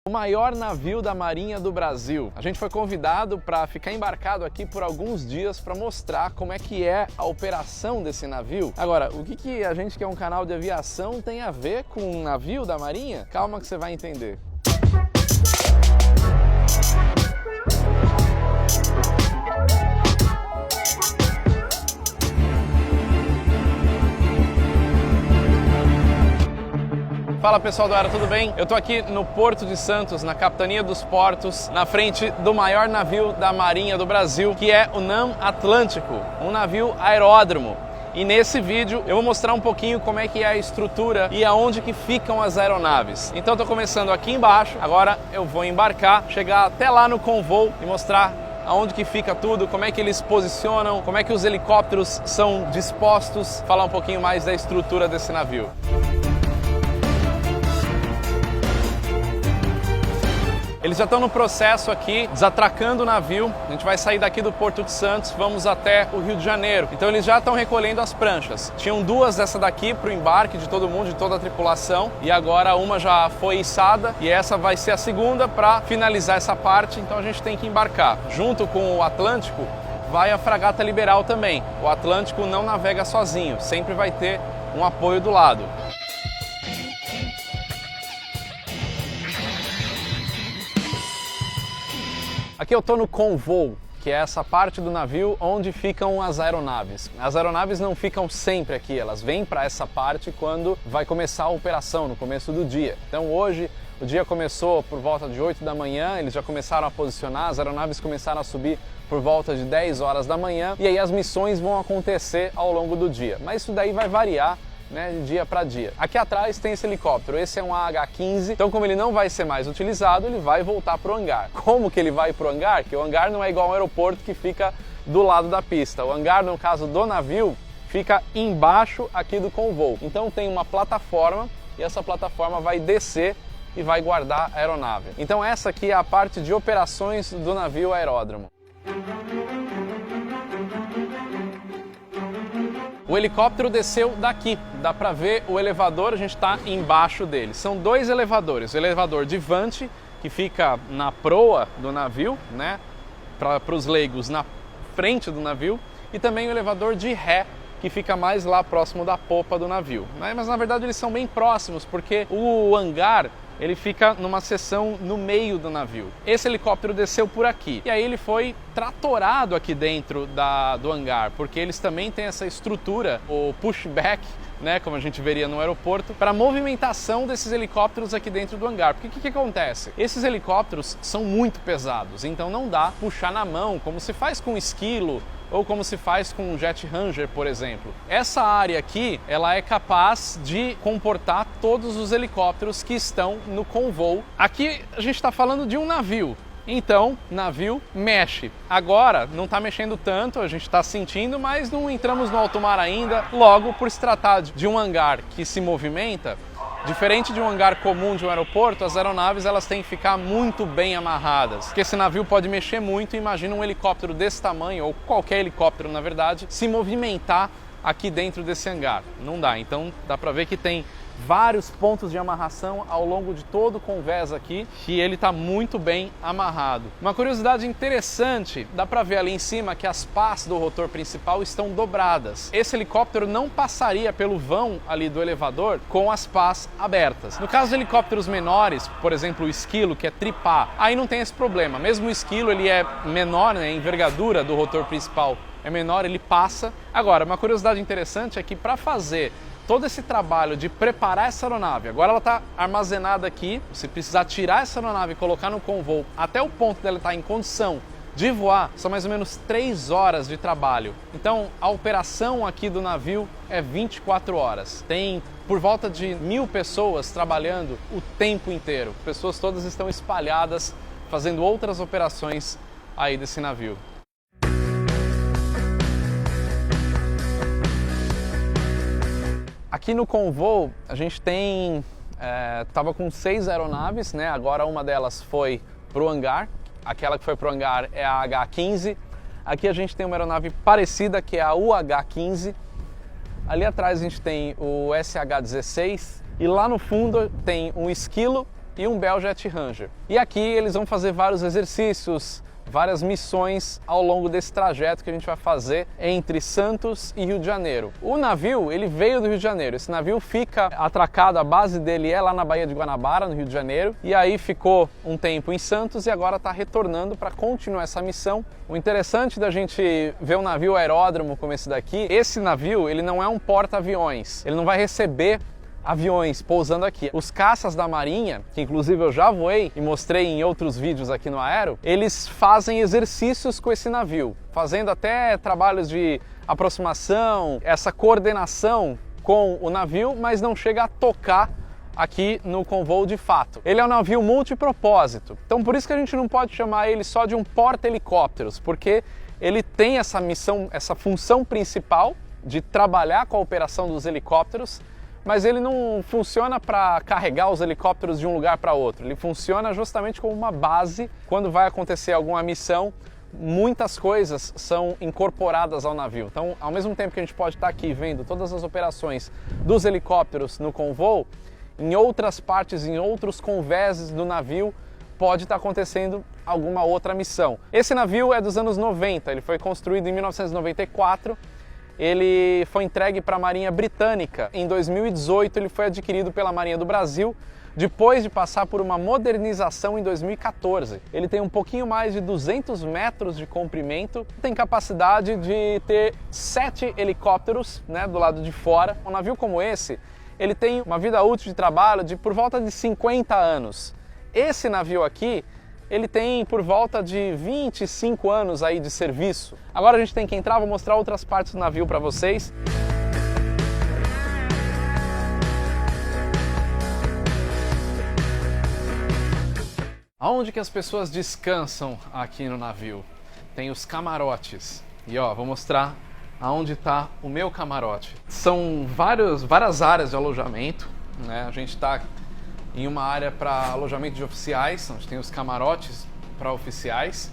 O maior navio da Marinha do Brasil. A gente foi convidado para ficar embarcado aqui por alguns dias para mostrar como é que é a operação desse navio. Agora, o que a gente que é um canal de aviação tem a ver com um navio da Marinha? Calma que você vai entender. Fala pessoal do Aero, tudo bem? Eu tô aqui no Porto de Santos, na Capitania dos Portos, na frente do maior navio da Marinha do Brasil, que é o NAM Atlântico, um navio aeródromo. E nesse vídeo eu vou mostrar um pouquinho como é que é a estrutura e aonde que ficam as aeronaves. Então eu tô começando aqui embaixo, agora eu vou embarcar, chegar até lá no convô e mostrar aonde que fica tudo, como é que eles posicionam, como é que os helicópteros são dispostos, falar um pouquinho mais da estrutura desse navio. Eles já estão no processo aqui, desatracando o navio. A gente vai sair daqui do Porto de Santos, vamos até o Rio de Janeiro. Então eles já estão recolhendo as pranchas. Tinham duas dessa daqui para o embarque de todo mundo, de toda a tripulação. E agora uma já foi içada e essa vai ser a segunda para finalizar essa parte. Então a gente tem que embarcar. Junto com o Atlântico vai a fragata Liberal também. O Atlântico não navega sozinho, sempre vai ter um apoio do lado. Aqui eu estou no convô, que é essa parte do navio onde ficam as aeronaves. As aeronaves não ficam sempre aqui, elas vêm para essa parte quando vai começar a operação, no começo do dia. Então hoje o dia começou por volta de 8 da manhã, eles já começaram a posicionar, as aeronaves começaram a subir por volta de 10 horas da manhã e aí as missões vão acontecer ao longo do dia. Mas isso daí vai variar, né, de dia para dia. Aqui atrás tem esse helicóptero, esse é um AH-15, então como ele não vai ser mais utilizado, ele vai voltar para o hangar. Como que ele vai para o hangar? Que o hangar não é igual ao aeroporto que fica do lado da pista. O hangar, no caso do navio, fica embaixo aqui do convô. Então tem uma plataforma e essa plataforma vai descer e vai guardar a aeronave. Então essa aqui é a parte de operações do navio aeródromo. O helicóptero desceu daqui, dá para ver o elevador, a gente está embaixo dele. São dois elevadores, o elevador de vante, que fica na proa do navio, né, para os leigos na frente do navio, e também o elevador de ré, que fica mais lá próximo da popa do navio. Mas na verdade eles são bem próximos, porque o hangar ele fica numa seção no meio do navio. Esse helicóptero desceu por aqui e aí ele foi tratorado aqui dentro do hangar, porque eles também têm essa estrutura, o pushback, né, como a gente veria no aeroporto, para a movimentação desses helicópteros aqui dentro do hangar. Porque o que acontece? Esses helicópteros são muito pesados, então não dá puxar na mão, como se faz com esquilo, ou como se faz com um Jet Ranger, por exemplo. Essa área aqui, ela é capaz de comportar todos os helicópteros que estão no convô. Aqui a gente está falando de um navio, então navio mexe. Agora não está mexendo tanto, a gente está sentindo, mas não entramos no alto mar ainda. Logo, por se tratar de um hangar que se movimenta, diferente de um hangar comum de um aeroporto, as aeronaves elas têm que ficar muito bem amarradas, porque esse navio pode mexer muito. Imagina um helicóptero desse tamanho, ou qualquer helicóptero na verdade, se movimentar aqui dentro desse hangar. Não dá, então dá para ver que tem vários pontos de amarração ao longo de todo o convés aqui, e ele está muito bem amarrado. Uma curiosidade interessante, dá para ver ali em cima que as pás do rotor principal estão dobradas. Esse helicóptero não passaria pelo vão ali do elevador com as pás abertas. No caso de helicópteros menores, por exemplo o Esquilo, que é tripá, aí não tem esse problema. Mesmo o Esquilo ele é menor, né, a envergadura do rotor principal é menor, ele passa. Agora, uma curiosidade interessante é que para fazer todo esse trabalho de preparar essa aeronave, agora ela está armazenada aqui, se precisar tirar essa aeronave e colocar no convô até o ponto dela estar em condição de voar, são mais ou menos 3 horas de trabalho. Então a operação aqui do navio é 24 horas. Tem por volta de 1000 pessoas trabalhando o tempo inteiro. Pessoas todas estão espalhadas fazendo outras operações aí desse navio. Aqui no convô a gente tem, estava com 6 aeronaves, né? Agora uma delas foi para o hangar, aquela que foi para o hangar é a AH-15. Aqui a gente tem uma aeronave parecida que é a UH-15. Ali atrás a gente tem o SH-16 e lá no fundo tem um Esquilo e um Bell Jet Ranger. E aqui eles vão fazer vários exercícios, várias missões ao longo desse trajeto que a gente vai fazer entre Santos e Rio de Janeiro. O navio, ele veio do Rio de Janeiro. Esse navio fica atracado, a base dele é lá na Baía de Guanabara, no Rio de Janeiro, e aí ficou um tempo em Santos e agora está retornando para continuar essa missão. O interessante da gente ver um navio aeródromo como esse daqui, esse navio, ele não é um porta-aviões, ele não vai receber aviões pousando aqui. Os caças da Marinha, que inclusive eu já voei e mostrei em outros vídeos aqui no Aero, eles fazem exercícios com esse navio, fazendo até trabalhos de aproximação, essa coordenação com o navio, mas não chega a tocar aqui no convoo de fato. Ele é um navio multipropósito, então por isso que a gente não pode chamar ele só de um porta-helicópteros, porque ele tem essa missão, essa função principal de trabalhar com a operação dos helicópteros, mas ele não funciona para carregar os helicópteros de um lugar para outro. Ele funciona justamente como uma base. Quando vai acontecer alguma missão, muitas coisas são incorporadas ao navio. Então, ao mesmo tempo que a gente pode estar aqui vendo todas as operações dos helicópteros no convoo, em outras partes, em outros convéses do navio, pode estar acontecendo alguma outra missão. Esse navio é dos anos 90, ele foi construído em 1994, ele foi entregue para a Marinha Britânica. Em 2018 ele foi adquirido pela Marinha do Brasil, depois de passar por uma modernização em 2014. Ele tem um pouquinho mais de 200 metros de comprimento, tem capacidade de ter 7 helicópteros, né, do lado de fora. Um navio como esse, ele tem uma vida útil de trabalho de por volta de 50 anos. Esse navio aqui, ele tem por volta de 25 anos aí de serviço. Agora a gente tem que entrar, vou mostrar outras partes do navio para vocês. Aonde que as pessoas descansam aqui no navio? Tem os camarotes. E ó, vou mostrar aonde está o meu camarote. São várias áreas de alojamento, né? A gente está em uma área para alojamento de oficiais, onde tem os camarotes para oficiais,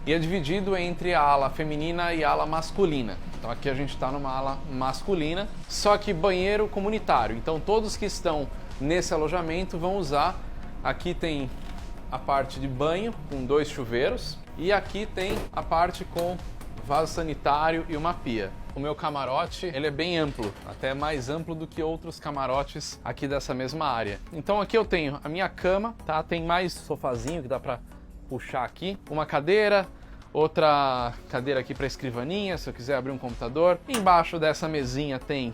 e é dividido entre a ala feminina e a ala masculina. Então aqui a gente está numa ala masculina, só que banheiro comunitário. Então todos que estão nesse alojamento vão usar. Aqui tem a parte de banho com 2 chuveiros e aqui tem a parte com vaso sanitário e uma pia. O meu camarote, ele é bem amplo, até mais amplo do que outros camarotes aqui dessa mesma área. Então aqui eu tenho a minha cama, tá? Tem mais sofazinho que dá para puxar aqui, uma cadeira, outra cadeira aqui para escrivaninha, se eu quiser abrir um computador. Embaixo dessa mesinha tem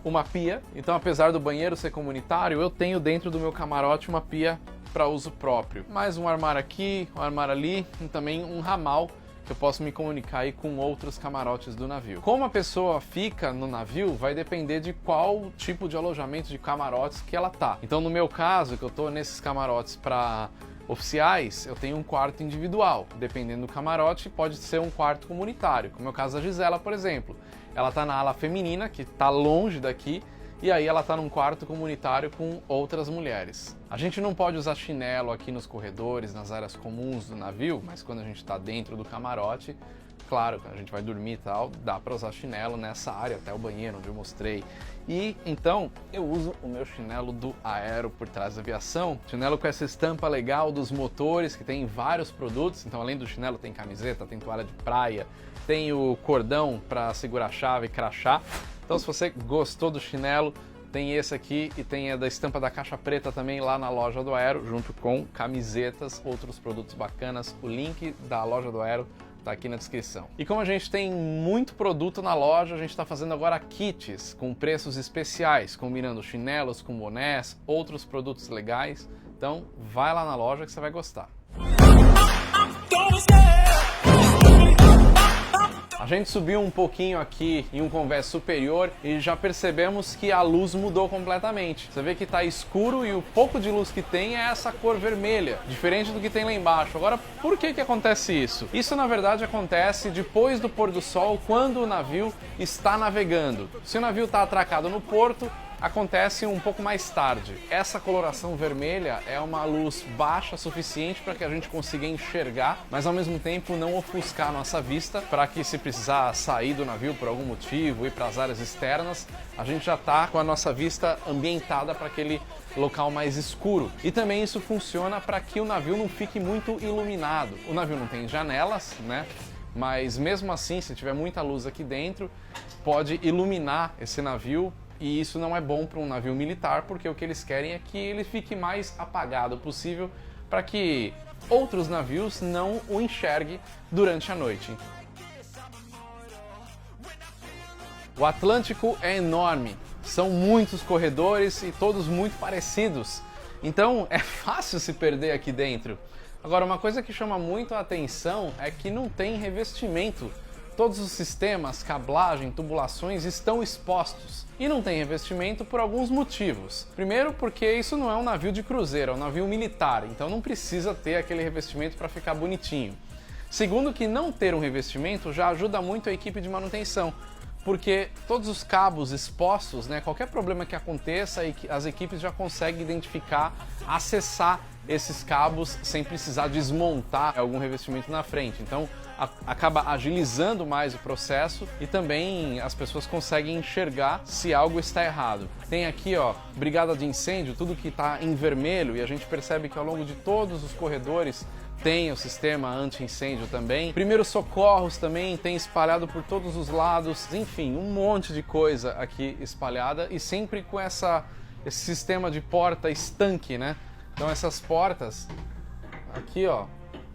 uma pia, então apesar do banheiro ser comunitário, eu tenho dentro do meu camarote uma pia para uso próprio. Mais um armário aqui, um armário ali e também um ramal que eu posso me comunicar aí com outros camarotes do navio. Como a pessoa fica no navio vai depender de qual tipo de alojamento de camarotes que ela tá. Então no meu caso, que eu tô nesses camarotes para oficiais, eu tenho um quarto individual. Dependendo do camarote, pode ser um quarto comunitário, como é o caso da Gisela, por exemplo. Ela tá na ala feminina, que tá longe daqui, e aí ela tá num quarto comunitário com outras mulheres. A gente não pode usar chinelo aqui nos corredores, nas áreas comuns do navio, mas quando a gente tá dentro do camarote, claro, a gente vai dormir e tal, dá para usar chinelo nessa área, até o banheiro onde eu mostrei. E então eu uso o meu chinelo do Aero por trás da aviação, chinelo com essa estampa legal dos motores, que tem vários produtos. Então além do chinelo tem camiseta, tem toalha de praia, tem o cordão para segurar a chave e crachá. Então se você gostou do chinelo, tem esse aqui e tem a da estampa da caixa preta também lá na loja do Aero, junto com camisetas, outros produtos bacanas. O link da loja do Aero tá aqui na descrição. E como a gente tem muito produto na loja, a gente está fazendo agora kits com preços especiais, combinando chinelos com bonés, outros produtos legais. Então vai lá na loja que você vai gostar. A gente subiu um pouquinho aqui em um convés superior e já percebemos que a luz mudou completamente. Você vê que está escuro e o pouco de luz que tem é essa cor vermelha, diferente do que tem lá embaixo. Agora, por que acontece isso? Isso na verdade acontece depois do pôr do sol, quando o navio está navegando. Se o navio está atracado no porto, acontece um pouco mais tarde. Essa coloração vermelha é uma luz baixa suficiente para que a gente consiga enxergar, mas ao mesmo tempo não ofuscar a nossa vista, para que se precisar sair do navio por algum motivo, ir para as áreas externas, a gente já está com a nossa vista ambientada para aquele local mais escuro. E também isso funciona para que o navio não fique muito iluminado. O navio não tem janelas, né? Mas mesmo assim, se tiver muita luz aqui dentro, pode iluminar esse navio. E isso não é bom para um navio militar, porque o que eles querem é que ele fique mais apagado possível para que outros navios não o enxerguem durante a noite. O Atlântico é enorme, são muitos corredores e todos muito parecidos, então é fácil se perder aqui dentro. Agora, uma coisa que chama muito a atenção é que não tem revestimento. Todos os sistemas, cablagem, tubulações estão expostos. E não tem revestimento por alguns motivos. Primeiro, porque isso não é um navio de cruzeiro, é um navio militar, então não precisa ter aquele revestimento para ficar bonitinho. Segundo, que não ter um revestimento já ajuda muito a equipe de manutenção, porque todos os cabos expostos, né, qualquer problema que aconteça, as equipes já conseguem identificar, acessar esses cabos sem precisar desmontar algum revestimento na frente. Então acaba agilizando mais o processo e também as pessoas conseguem enxergar se algo está errado. Tem aqui, ó, brigada de incêndio, tudo que está em vermelho, e a gente percebe que ao longo de todos os corredores tem o sistema anti-incêndio também. Primeiros socorros também tem espalhado por todos os lados. Enfim, um monte de coisa aqui espalhada e sempre com esse sistema de porta estanque, né? Então essas portas aqui, ó,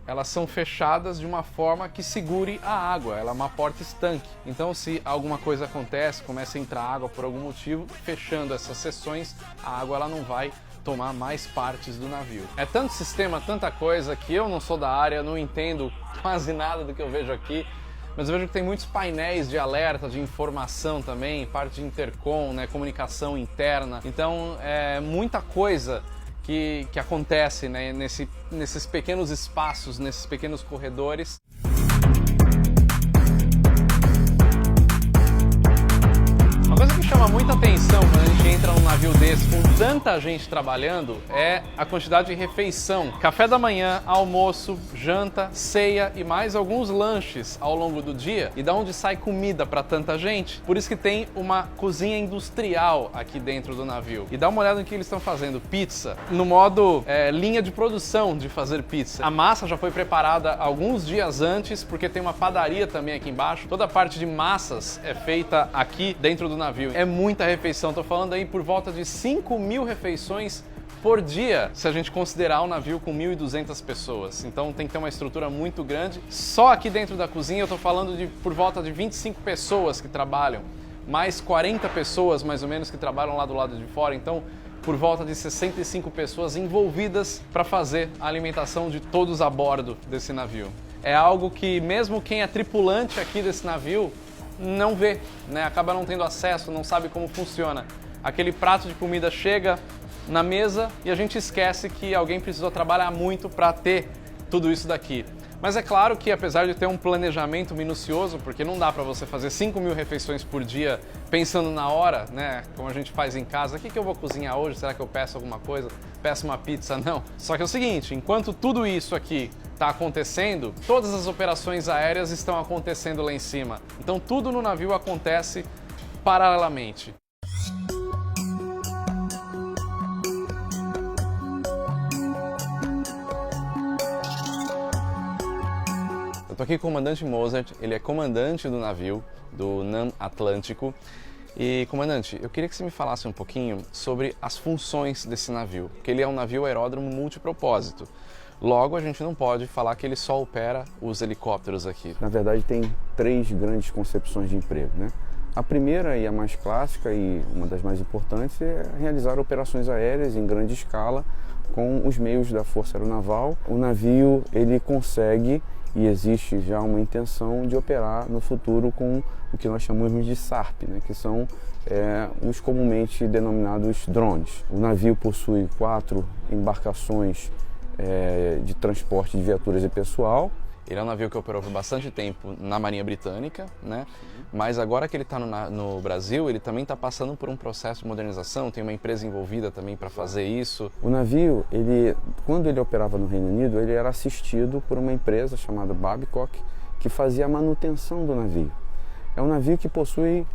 elas são fechadas de uma forma que segure a água. Ela é uma porta estanque. Então se alguma coisa acontece, começa a entrar água por algum motivo, fechando essas seções, a água ela não vai tomar mais partes do navio. É tanto sistema, tanta coisa, que eu não sou da área, não entendo quase nada do que eu vejo aqui, mas eu vejo que tem muitos painéis de alerta, de informação também, parte de intercom, né, comunicação interna. Então é muita coisa que acontece, né, nesses pequenos espaços, nesses pequenos corredores. Uma coisa que chama muita atenção quando a gente entra num navio desse com tanta gente trabalhando é a quantidade de refeição. Café da manhã, almoço, janta, ceia e mais alguns lanches ao longo do dia. E da onde sai comida para tanta gente? Por isso que tem uma cozinha industrial aqui dentro do navio. E dá uma olhada no que eles estão fazendo. Pizza, no modo linha de produção de fazer pizza. A massa já foi preparada alguns dias antes, porque tem uma padaria também aqui embaixo. Toda a parte de massas é feita aqui dentro do navio. É muita refeição, estou falando aí por volta de 5.000 refeições por dia, se a gente considerar o navio com 1.200 pessoas. Então tem que ter uma estrutura muito grande. Só aqui dentro da cozinha eu estou falando de por volta de 25 pessoas que trabalham, mais 40 pessoas mais ou menos que trabalham lá do lado de fora. Então por volta de 65 pessoas envolvidas para fazer a alimentação de todos a bordo desse navio. É algo que mesmo quem é tripulante aqui desse navio não vê, né? Acaba não tendo acesso, não sabe como funciona. Aquele prato de comida chega na mesa e a gente esquece que alguém precisou trabalhar muito para ter tudo isso daqui. Mas é claro que apesar de ter um planejamento minucioso, porque não dá para você fazer 5.000 refeições por dia pensando na hora, né? Como a gente faz em casa, o que eu vou cozinhar hoje? Será que eu peço alguma coisa? Peço uma pizza? Não. Só que é o seguinte, enquanto tudo isso aqui está acontecendo, todas as operações aéreas estão acontecendo lá em cima. Então tudo no navio acontece paralelamente. Eu tô aqui com o comandante Mozart, ele é comandante do navio, do NAM Atlântico. E, comandante, eu queria que você me falasse um pouquinho sobre as funções desse navio, porque ele é um navio aeródromo multipropósito. Logo, a gente não pode falar que ele só opera os helicópteros aqui. Na verdade, tem 3 grandes concepções de emprego, né? A primeira e a mais clássica e uma das mais importantes é realizar operações aéreas em grande escala com os meios da Força Aeronaval. O navio ele consegue e existe já uma intenção de operar no futuro com o que nós chamamos de SARP, né? Que são os comumente denominados drones. O navio possui 4 embarcações de transporte de viaturas e pessoal Ele é um navio que operou por bastante tempo na Marinha Britânica, né? Mas agora que ele está no Brasil, ele também está passando por um processo de modernização, tem uma empresa envolvida também para fazer isso. O navio, quando ele operava no Reino Unido, ele era assistido por uma empresa chamada Babcock, que fazia a manutenção do navio. É um navio que possui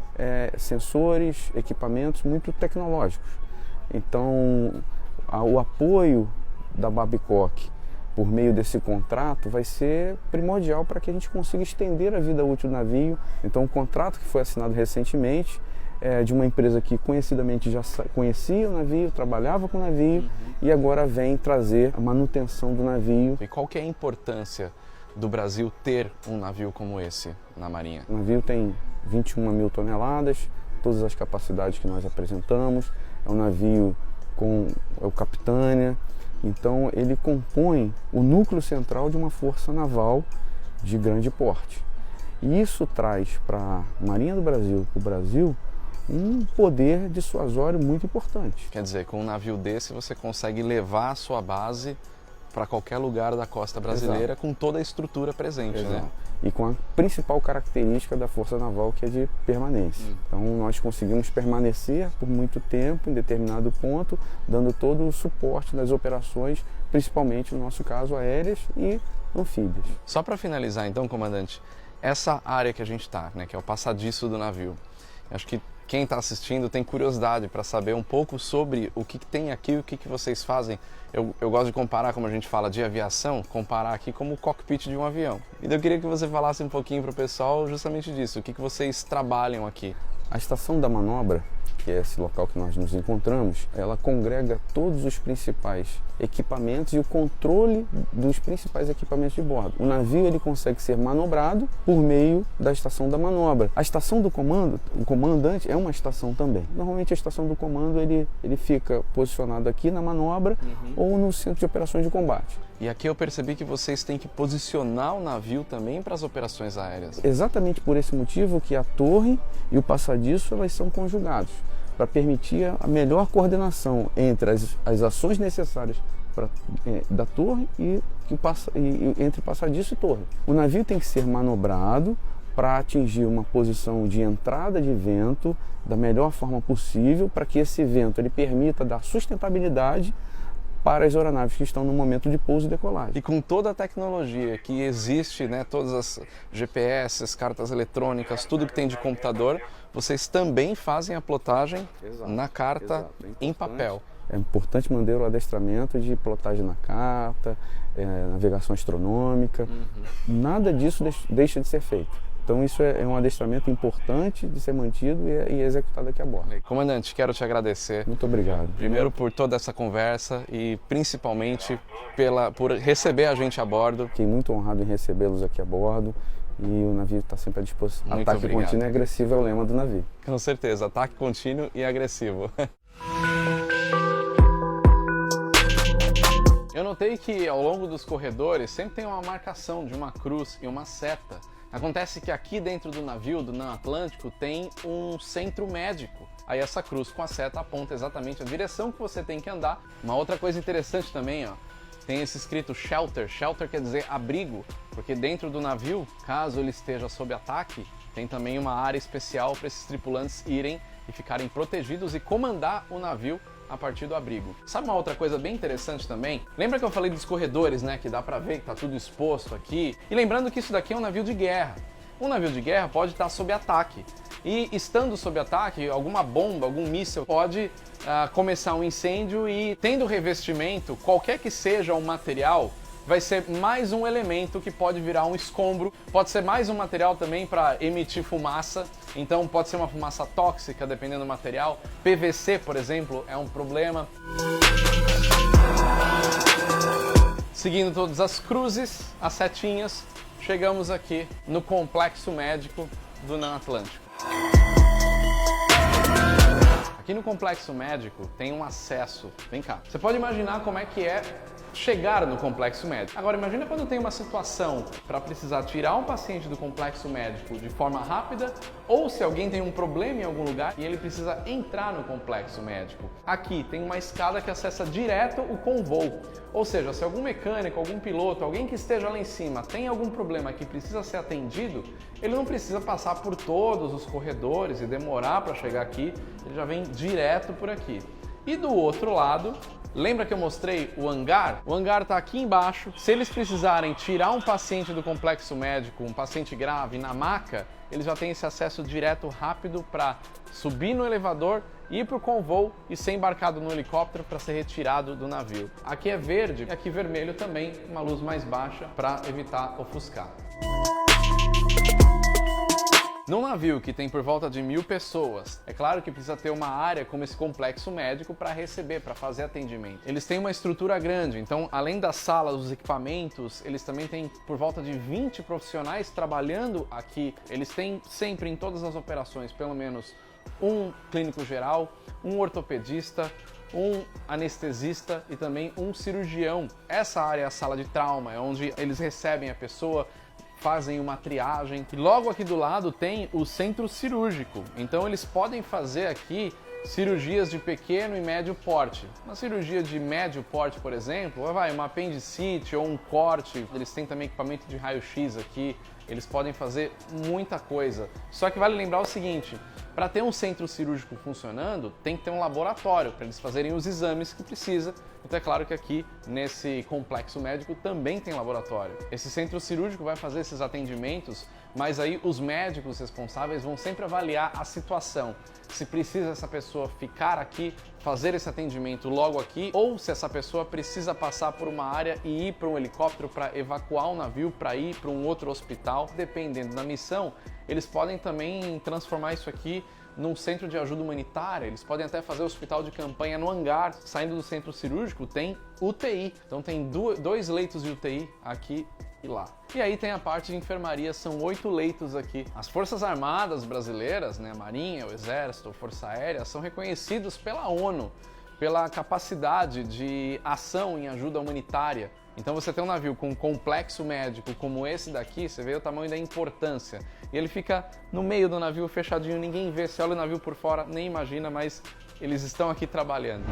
sensores, equipamentos muito tecnológicos. Então, o apoio da Babcock por meio desse contrato vai ser primordial para que a gente consiga estender a vida útil do navio. Então, o contrato que foi assinado recentemente é de uma empresa que conhecidamente já conhecia o navio, trabalhava com o navio e agora vem trazer a manutenção do navio. E qual que é a importância do Brasil ter um navio como esse na Marinha? O navio tem 21 mil toneladas, todas as capacidades que nós apresentamos. É um navio com o Capitânia. Então ele compõe o núcleo central de uma força naval de grande porte. E isso traz para a Marinha do Brasil, para o Brasil, um poder dissuasório muito importante. Quer dizer, com um navio desse você consegue levar a sua base para qualquer lugar da costa brasileira. Exato. Com toda a estrutura presente, Exato. Né? E com a principal característica da Força Naval, que é de permanência. Então nós conseguimos permanecer por muito tempo em determinado ponto, dando todo o suporte nas operações, principalmente no nosso caso aéreas e anfíbias. Só para finalizar então, comandante, essa área que a gente está, né, que é o passadiço do navio, acho que quem está assistindo tem curiosidade para saber um pouco sobre o que tem aqui e o que vocês fazem. Eu gosto de comparar, como a gente fala de aviação, comparar aqui como o cockpit de um avião. Então eu queria que você falasse um pouquinho para o pessoal justamente disso, o que vocês trabalham aqui. A estação da manobra, que é esse local que nós nos encontramos, ela congrega todos os principais equipamentos e o controle dos principais equipamentos de bordo. O navio ele consegue ser manobrado por meio da estação da manobra. A estação do comando, o comandante é uma estação também. Normalmente a estação do comando ele fica posicionado aqui na manobra ou no centro de operações de combate. E aqui eu percebi que vocês têm que posicionar o navio também para as operações aéreas. Exatamente por esse motivo que a torre e o passadiço elas são conjugados, para permitir a melhor coordenação entre as ações necessárias da torre e entre passadiço e torre. O navio tem que ser manobrado para atingir uma posição de entrada de vento da melhor forma possível, para que esse vento ele permita dar sustentabilidade para as aeronaves que estão no momento de pouso e decolagem. E com toda a tecnologia que existe, né, todas as GPS, as cartas eletrônicas, tudo que tem de computador, vocês também fazem a plotagem na carta em papel. É importante manter o adestramento de plotagem na carta, navegação astronômica. Nada disso deixa de ser feito. Então isso é um adestramento importante de ser mantido e executado aqui a bordo. Comandante, quero te agradecer. Muito obrigado. Primeiro por toda essa conversa e principalmente por receber a gente a bordo. Fiquei muito honrado em recebê-los aqui a bordo e o navio está sempre à disposição. Muito ataque obrigado. Contínuo e agressivo é o lema do navio. Com certeza, ataque contínuo e agressivo. Eu notei que ao longo dos corredores sempre tem uma marcação de uma cruz e uma seta. Acontece que aqui dentro do navio, do NAM Atlântico, tem um centro médico. Aí essa cruz com a seta aponta exatamente a direção que você tem que andar. Uma outra coisa interessante também, ó, tem esse escrito shelter. Shelter quer dizer abrigo, porque dentro do navio, caso ele esteja sob ataque, tem também uma área especial para esses tripulantes irem e ficarem protegidos e comandar o navio a partir do abrigo. Sabe uma outra coisa bem interessante também? Lembra que eu falei dos corredores, né? Que dá pra ver que tá tudo exposto aqui. E lembrando que isso daqui é um navio de guerra. Um navio de guerra pode estar sob ataque. E estando sob ataque, alguma bomba, algum míssil pode começar um incêndio e tendo revestimento, qualquer que seja o material, vai ser mais um elemento que pode virar um escombro, pode ser mais um material também para emitir fumaça, então pode ser uma fumaça tóxica dependendo do material. PVC, por exemplo, é um problema. Seguindo todas as cruzes, as setinhas, chegamos aqui no complexo médico do NAM Atlântico. Aqui no complexo médico tem um acesso, vem cá, você pode imaginar como é que é chegar no complexo médico. Agora imagina quando tem uma situação para precisar tirar um paciente do complexo médico de forma rápida, ou se alguém tem um problema em algum lugar e ele precisa entrar no complexo médico. Aqui tem uma escada que acessa direto o convô. Ou seja, se algum mecânico, algum piloto, alguém que esteja lá em cima tem algum problema que precisa ser atendido, ele não precisa passar por todos os corredores e demorar para chegar aqui, ele já vem direto por aqui. E do outro lado, lembra que eu mostrei o hangar? O hangar está aqui embaixo. Se eles precisarem tirar um paciente do complexo médico, um paciente grave, na maca, eles já têm esse acesso direto rápido para subir no elevador, ir para o convô e ser embarcado no helicóptero para ser retirado do navio. Aqui é verde e aqui vermelho também, uma luz mais baixa para evitar ofuscar. Num navio que tem por volta de 1000 pessoas, é claro que precisa ter uma área como esse complexo médico para receber, para fazer atendimento. Eles têm uma estrutura grande, então além das salas, dos equipamentos, eles também têm por volta de 20 profissionais trabalhando aqui. Eles têm sempre em todas as operações pelo menos um clínico geral, um ortopedista, um anestesista e também um cirurgião. Essa área é a sala de trauma, é onde eles recebem a pessoa, fazem uma triagem. E logo aqui do lado tem o centro cirúrgico, então eles podem fazer aqui cirurgias de pequeno e médio porte. Uma cirurgia de médio porte, por exemplo, uma apendicite ou um corte. Eles têm também equipamento de raio-x aqui, eles podem fazer muita coisa. Só que vale lembrar o seguinte, para ter um centro cirúrgico funcionando, tem que ter um laboratório para eles fazerem os exames que precisa. Então é claro que aqui nesse complexo médico também tem laboratório. Esse centro cirúrgico vai fazer esses atendimentos, mas aí os médicos responsáveis vão sempre avaliar a situação. Se precisa essa pessoa ficar aqui, fazer esse atendimento logo aqui, ou se essa pessoa precisa passar por uma área e ir para um helicóptero para evacuar o navio, para ir para um outro hospital. Dependendo da missão, eles podem também transformar isso aqui num centro de ajuda humanitária, eles podem até fazer hospital de campanha no hangar. Saindo do centro cirúrgico tem UTI, então tem 2 leitos de UTI aqui e lá. E aí tem a parte de enfermaria, são 8 leitos aqui. As Forças Armadas brasileiras, né, a Marinha, o Exército, a Força Aérea, são reconhecidos pela ONU pela capacidade de ação em ajuda humanitária. Então você tem um navio com um complexo médico como esse daqui, você vê o tamanho da importância. E ele fica no meio do navio fechadinho, ninguém vê, você olha o navio por fora, nem imagina, mas eles estão aqui trabalhando.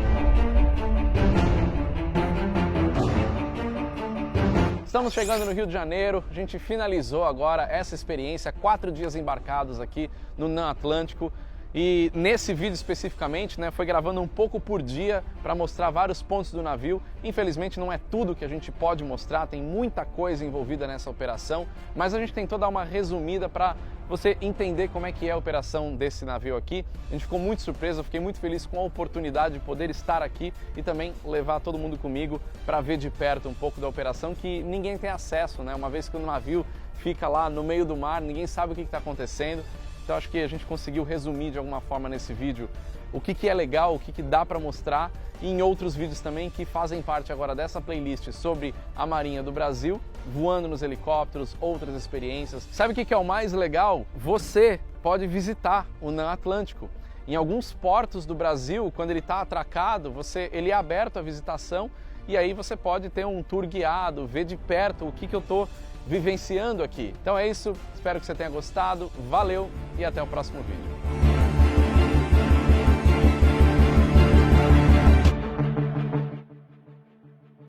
Estamos chegando no Rio de Janeiro, a gente finalizou agora essa experiência, 4 dias embarcados aqui no NAM Atlântico. E nesse vídeo especificamente, foi gravando um pouco por dia para mostrar vários pontos do navio. Infelizmente não é tudo que a gente pode mostrar, tem muita coisa envolvida nessa operação, mas a gente tentou dar uma resumida para você entender como é que é a operação desse navio aqui. A gente ficou muito surpreso, eu fiquei muito feliz com a oportunidade de poder estar aqui e também levar todo mundo comigo para ver de perto um pouco da operação que ninguém tem acesso, uma vez que o navio fica lá no meio do mar, ninguém sabe o que está acontecendo. Então acho que a gente conseguiu resumir de alguma forma nesse vídeo o que é legal, o que dá para mostrar, e em outros vídeos também que fazem parte agora dessa playlist sobre a Marinha do Brasil, voando nos helicópteros, outras experiências. Sabe o que é o mais legal? Você pode visitar o NAM Atlântico. Em alguns portos do Brasil, quando ele está atracado, ele é aberto à visitação e aí você pode ter um tour guiado, ver de perto o que eu estou vivenciando aqui. Então é isso, espero que você tenha gostado, valeu e até o próximo vídeo.